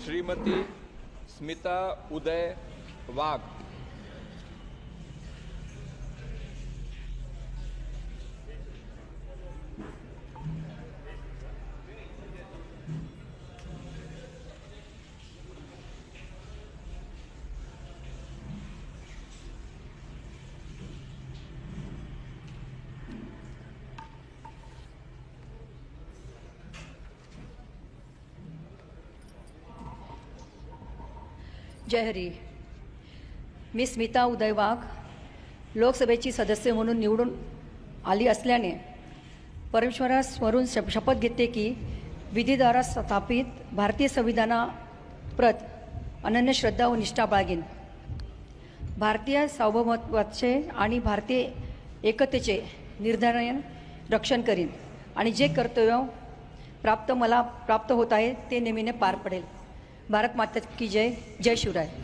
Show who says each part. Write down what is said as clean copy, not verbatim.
Speaker 1: श्रीमती स्मिता उदय वाघ,
Speaker 2: जय हरी. मी स्मिता उदय वाघ लोकसभेची सदस्य म्हणून निवडून आली असल्याने परमेश्वरासमोरून शपथ घेते की विधीद्वारा स्थापित भारतीय संविधानाप्रत अनन्य श्रद्धा व निष्ठा बाळगेन. भारतीय सार्वभौमत्वाचे आणि भारतीय एकतेचे निर्धारण रक्षण करीन आणि जे कर्तव्य मला प्राप्त होत आहे ते नेहमीने पार पडेल. भारत माता की जय. जय शिवराय.